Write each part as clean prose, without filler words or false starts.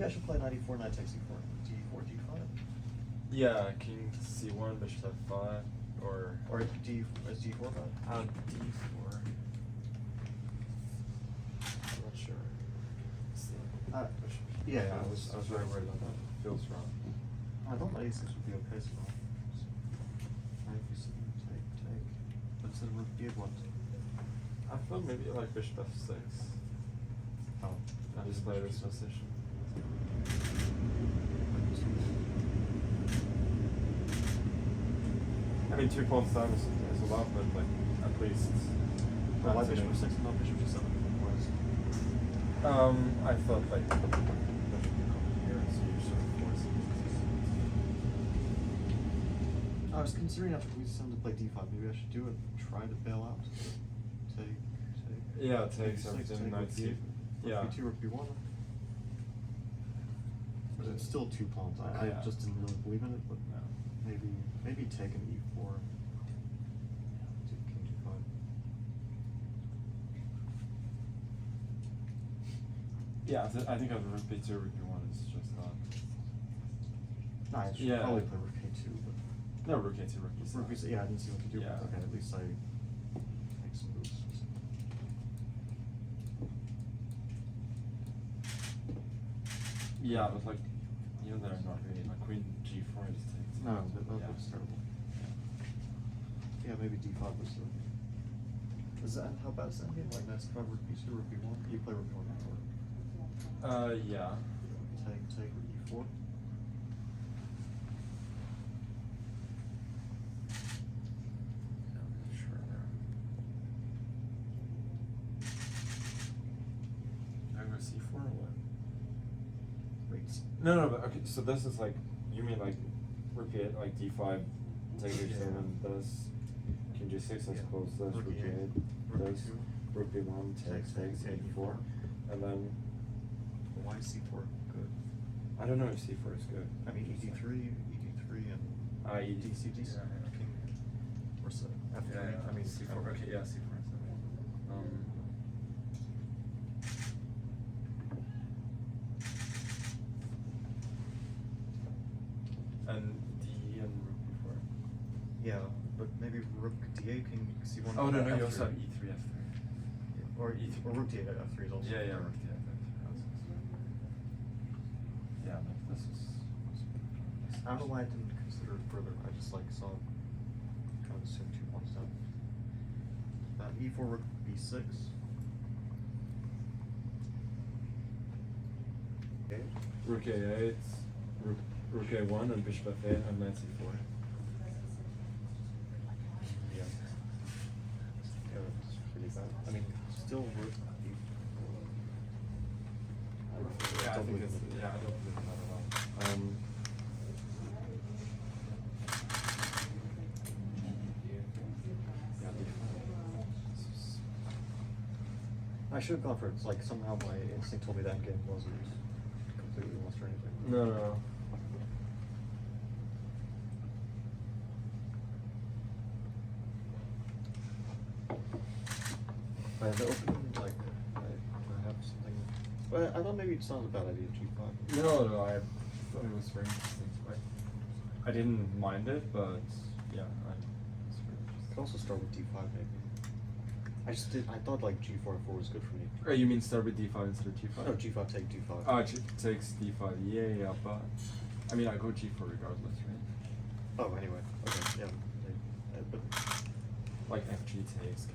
maybe I should play knight e4, knight takes e4, d4, d5. Yeah, king c1, bishop f5, or d is d4 fine? d4. I'm not sure. Yeah, I was very worried about that. Feels wrong. I thought knight e6 would be okay, so knight e7, take. But instead of rook d8, I thought maybe like bishop f6. Oh. I just play this position. I mean, 2 pawns down is a lot, but like at least. Well, why bishop f6 and not bishop g7? I thought like bishop would come here, so you sort of force it. I was considering after we send to play d5, maybe I should do it. Try to bail out. Take. Yeah, takes everything. Knight c. Yeah. Rook b2, rook b1. But it's still 2 pawns. I just didn't really believe in it, but maybe take an e4. King d5. Yeah, I think rook b2, rook b1 is just not. No, I should probably play rook a2, but no, rook a2, rook b7. Rook b7. Yeah, I didn't see what to do. Yeah. Okay, at least I make some moves. Yeah, but like, even though not really, like queen g4 is takes. No, that looks terrible. Yeah, maybe d5 was the. Is that how bad is that game? Like that's rook b2, rook b1. You play rook b1 before. Yeah. Take e4. Sure. I go c4 or what? Wait. No, but okay. So this is like, you mean like, repeat like d5, take h7, this, king g6, I suppose. This rook b8, this rook b1, takes e4, and then. Why is c4 good? I don't know if c4 is good. I mean ed3 and ED6. king. Where's the f3? I mean c4. Okay, yeah, c4 is and d and rook b4. Yeah, but maybe rook d8, king c1. Oh no, F3. you also have e3, f3. Or rook d8 at f3 is also. Yeah, rook d8. Yeah, but this is. I don't know why I didn't consider it further. I just like saw kind of assumed 2 pawns down. E4, rook b6. Okay. Rook a8, rook a1, and bishop f8, and knight c4. Yeah. Yeah, that's pretty bad. I mean, still rook b4. Yeah, I don't believe that at all. I should have gone for it. It's like somehow my instinct told me that game wasn't completely lost or anything. No. The opening, like, I have something. But I thought maybe it's not a bad idea, g5. No, I thought it was very interesting. I didn't mind it, but yeah, it's very interesting. Could also start with d5 maybe. I thought like g4 and 4 was good for me. Oh, you mean start with d5 instead of g5? No, g5 take d5. Oh, takes d5. Yeah, but I mean I go g4 regardless, right? Oh, anyway. Okay, yeah. But like fg takes.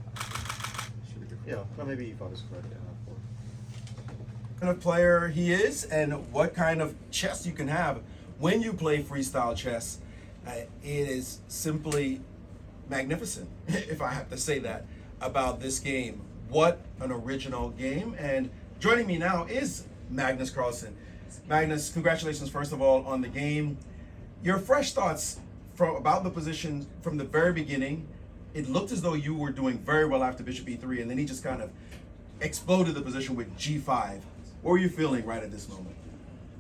Should be good for yeah, no, maybe e5 is correct. Yeah, What kind of player he is and what kind of chess you can have when you play freestyle chess. It is simply magnificent, if I have to say that, about this game. What an original game. And joining me now is Magnus Carlsen. Magnus, congratulations first of all on the game. Your fresh thoughts about the position from the very beginning. It looked as though you were doing very well after bishop e3, and then he just kind of exploded the position with g5. What were you feeling right at this moment?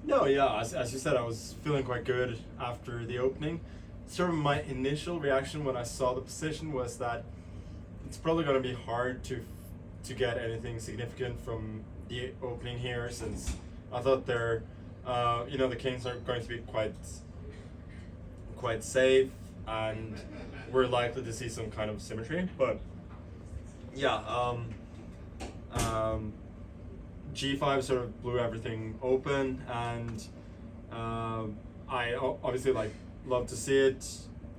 No, yeah, as you said, I was feeling quite good after the opening. Sort of my initial reaction when I saw the position was that it's probably going to be hard to get anything significant from the opening here, since I thought their The kings are going to be quite safe, and we're likely to see some kind of symmetry. But yeah, G5 sort of blew everything open, and I obviously love to see it.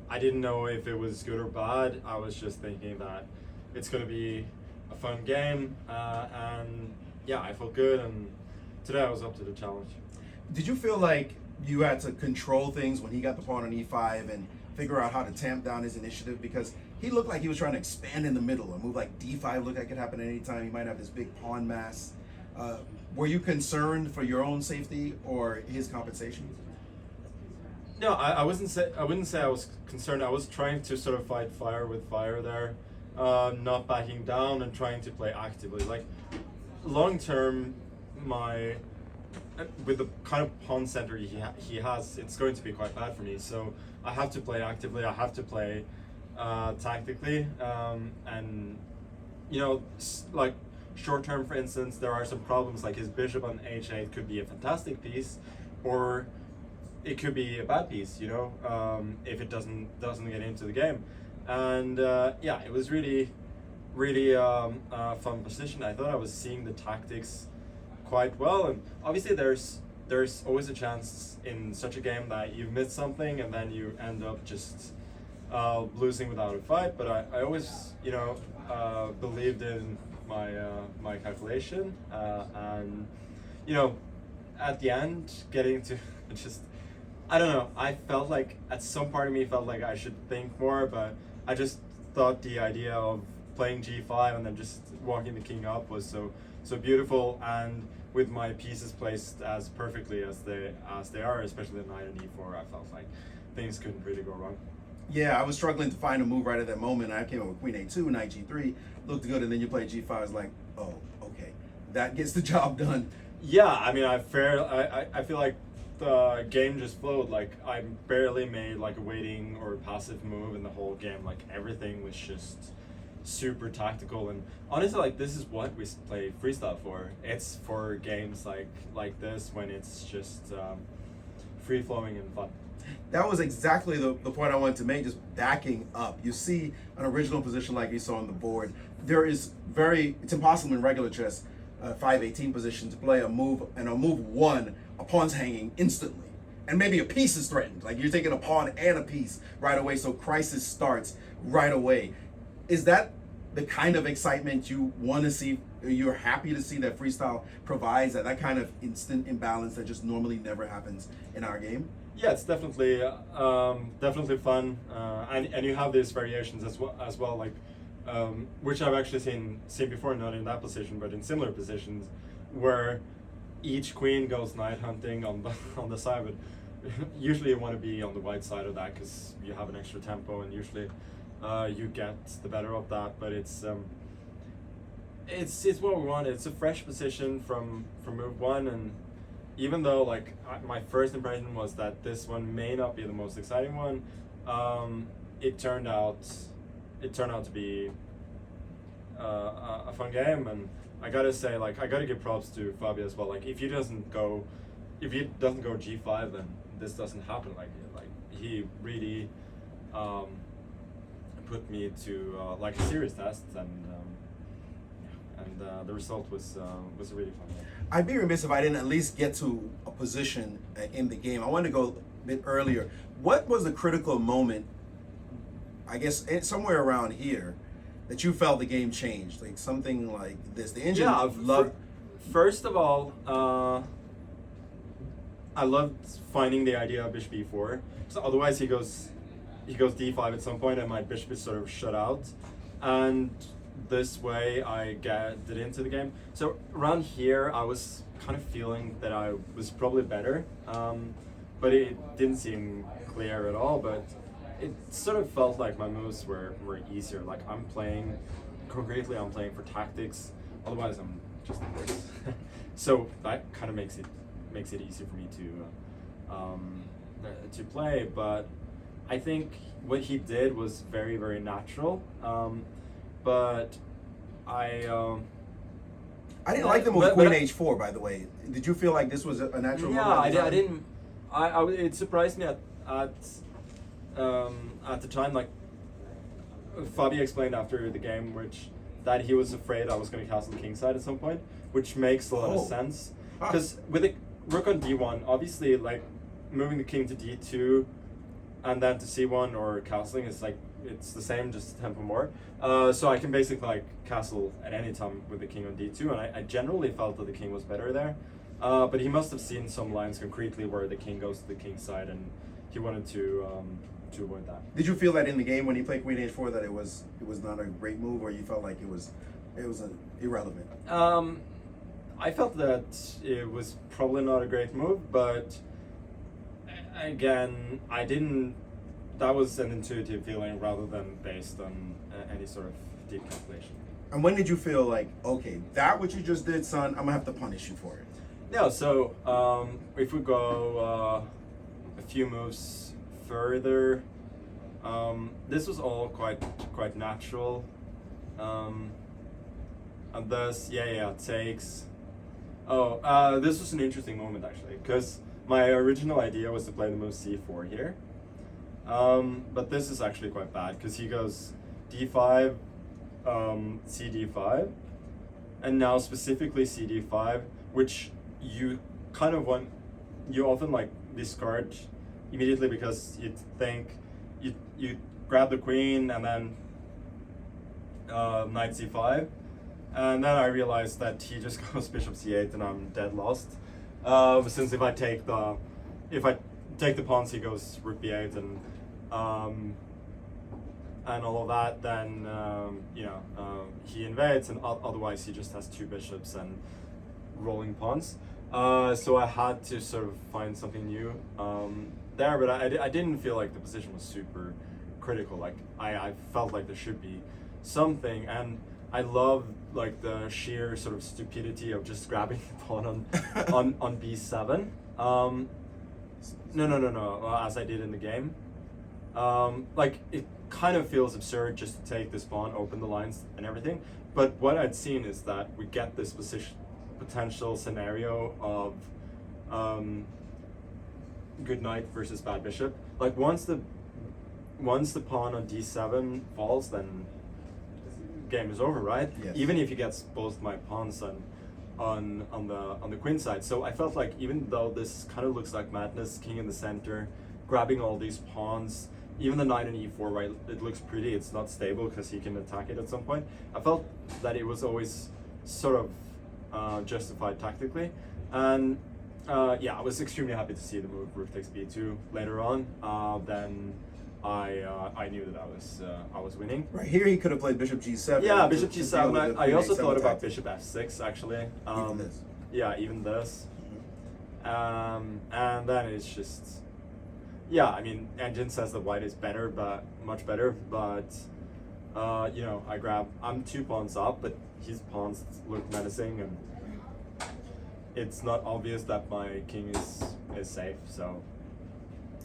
I didn't know if it was good or bad. I was just thinking that it's going to be a fun game, and yeah, I felt good, and today I was up to the challenge. Did you feel like you had to control things when he got the pawn on e5 and figure out how to tamp down his initiative? Because he looked like he was trying to expand in the middle. A move like d5 looked like it could happen at any time. He might have this big pawn mass. Were you concerned for your own safety or his compensation? No, I wouldn't say I was concerned. I was trying to sort of fight fire with fire there, not backing down and trying to play actively. Like long term, with the kind of pawn center he has, it's going to be quite bad for me. So I have to play actively. I have to play tactically, and like short term, for instance, there are some problems. Like his bishop on h8 could be a fantastic piece, or it could be a bad piece, if it doesn't get into the game. And yeah, it was really fun position. I thought I was seeing the tactics quite well, and obviously there's always a chance in such a game that you've missed something and then you end up just losing without a fight. But I always believed in my calculation, and at the end getting to just, I don't know, I felt like at some part of me felt like I should think more, but I just thought the idea of playing g5 and then just walking the king up was so beautiful, and with my pieces placed as perfectly as they are, especially the knight and e4, I felt like things couldn't really go wrong. Yeah, I was struggling to find a move right at that moment. I came up with queen a2, knight g3, looked good, and then you play g5. I was like, oh, okay, that gets the job done. Yeah, I mean, I feel like the game just flowed. Like I barely made like a waiting or a passive move in the whole game. Like everything was just super tactical, and honestly, like this is what we play freestyle for. It's for games like this, when it's just free flowing and fun. That was exactly the point I wanted to make, just backing up. You see an original position like you saw on the board. It's impossible in regular chess, 5-18 position, to play a move, and on move one, a pawn's hanging instantly. And maybe a piece is threatened. Like you're taking a pawn and a piece right away, so crisis starts right away. Is that the kind of excitement you want to see? You're happy to see that freestyle provides that kind of instant imbalance that just normally never happens in our game? Yeah, it's definitely fun, and you have these variations as well, like which I've actually seen before, not in that position, but in similar positions, where each queen goes knight hunting on the side, but usually you want to be on the white side of that because you have an extra tempo, and usually you get the better of that. But it's what we want. It's a fresh position from move one, and even though my first impression was that this one may not be the most exciting one, it turned out to be a fun game. And I gotta say, I gotta give props to Fabio as well. Like if he doesn't go g5, then this doesn't happen. Like he really put me to a serious test, and the result was a really fun game. I'd be remiss if I didn't at least get to a position in the game. I wanted to go a bit earlier. What was the critical moment, I guess somewhere around here, that you felt the game changed? Like something like this. The engine loved. First of all, I loved finding the idea of bishop e4. So otherwise he goes d5 at some point, and my bishop is sort of shut out. And this way I get it into the game. So around here I was kind of feeling that I was probably better, but it didn't seem clear at all. But it sort of felt like my moves were easier. Like I'm playing for tactics, otherwise I'm just worse. So that kind of makes it easier for me to play. But I think what he did was very, very natural. But I I didn't like the move Queen H4, by the way. Did you feel like this was a natural move? Yeah, at the I time? didn't. It surprised me at the time. Like Fabi explained after the game, that he was afraid I was going to castle kingside at some point, which makes a lot of sense. Because with a rook on d1, obviously, like moving the king to d2, and then to c1 or castling is like it's the same, just a tempo more. So I can basically like castle at any time with the king on d2, and I generally felt that the king was better there. But he must have seen some lines concretely where the king goes to the king side, and he wanted to avoid that. Did you feel that in the game when he played Queen H4 that it was not a great move, or you felt like it was irrelevant? I felt that it was probably not a great move, but again, I didn't. That was an intuitive feeling rather than based on any sort of deep calculation. And when did you feel like, okay, that what you just did, son, I'm gonna have to punish you for it? Yeah. So if we go a few moves further, this was all quite natural, and thus takes. This was an interesting moment actually, because my original idea was to play the move c4 here, but this is actually quite bad because he goes d5, cd5, and now specifically cd5, which you kind of want, you often like discard immediately because you think you grab the queen and then knight c5. And then I realized that he just goes bishop c8 and I'm dead lost. Since if I take the pawns, he goes rook b8 and all of that, then he invades, and otherwise he just has two bishops and rolling pawns. So I had to sort of find something new there, but I didn't feel like the position was super critical. Like I felt like there should be something, and I love like the sheer sort of stupidity of just grabbing the pawn on b7. No, as I did in the game. Like it kind of feels absurd just to take this pawn, open the lines and everything. But what I'd seen is that we get this potential scenario of good knight versus bad bishop. Like once the pawn on d7 falls, then game is over, right? Yes. Even if he gets both my pawns on the queen side. So I felt like even though this kind of looks like madness, king in the center, grabbing all these pawns, even the knight on e4, right? It looks pretty. It's not stable because he can attack it at some point. I felt that it was always sort of justified tactically, and I was extremely happy to see the move rook takes b2 later on. Then I knew that I was winning. Right here, he could have played bishop g7. Yeah, bishop to g7. deal with the I also queen thought a7 about tactic. bishop f6 actually. Even this. Yeah, even this. And then it's just, I mean, engine says that white is better, but much better. But I'm 2 pawns up, but his pawns look menacing, and it's not obvious that my king is safe. So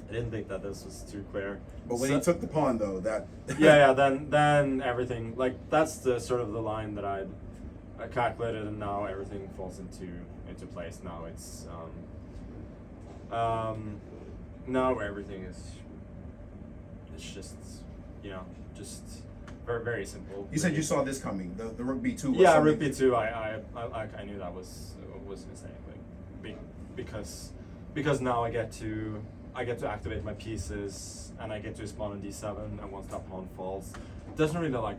I didn't think that this was too clear. But when he took the pawn, though, that then everything, like that's the sort of the line that I calculated, and now everything falls into place. Now it's now everything is just just very, very simple. You said you saw this coming. The rook b2. Was Yeah, something- rook b2. I knew that was a mistake, like because now I get to activate my pieces, and I get to spawn on d7, and once that pawn falls, it doesn't really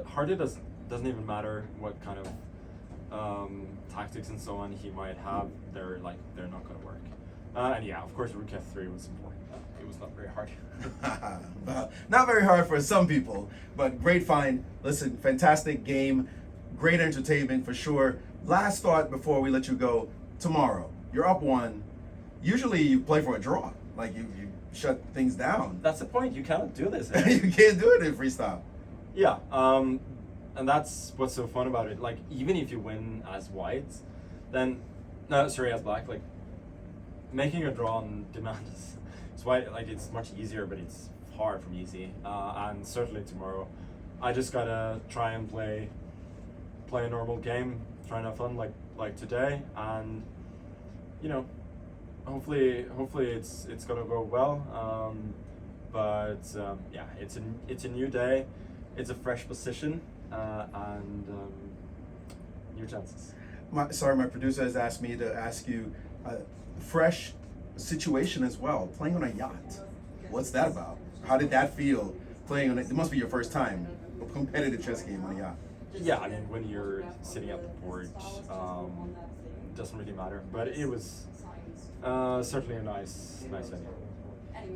hardly doesn't even matter what kind of tactics and so on he might have. They're not going to work. And yeah, of course, rook f3 was important. It was not very hard. Well, not very hard for some people, but great find. Listen, fantastic game, great entertainment for sure. Last thought before we let you go. Tomorrow, you're up 1. Usually you play for a draw, like you shut things down. That's the point. You cannot do this. You can't do it in freestyle. Yeah, and that's what's so fun about it. Like, even if you win as white, then as black, like making a draw on demand is white. Like, it's much easier, but it's far from easy. And certainly tomorrow, I just gotta try and play a normal game, try and have fun like today, and you know, hopefully it's gonna go well. Yeah, it's a new day, it's a fresh position, and new chances. Sorry, my producer has asked me to ask you a fresh situation as well, playing on a yacht. What's that about? How did that feel playing on it? It must be your first time, a competitive chess game on a yacht. Yeah, I mean, when you're sitting at the board, doesn't really matter. But it was certainly a nice venue.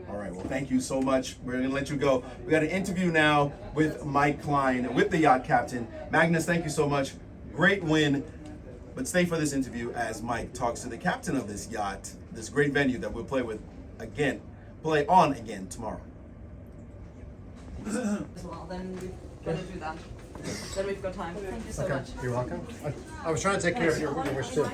All right, well, thank you so much. We're gonna let you go. We got an interview now with Mike Klein, with the yacht captain. Magnus, thank you so much. Great win. But stay for this interview as Mike talks to the captain of this yacht, this great venue that we'll play on again tomorrow. As well, then we've got to do that. Then we've got time. Thank you so much. You're welcome. I was trying to take care of your wish too.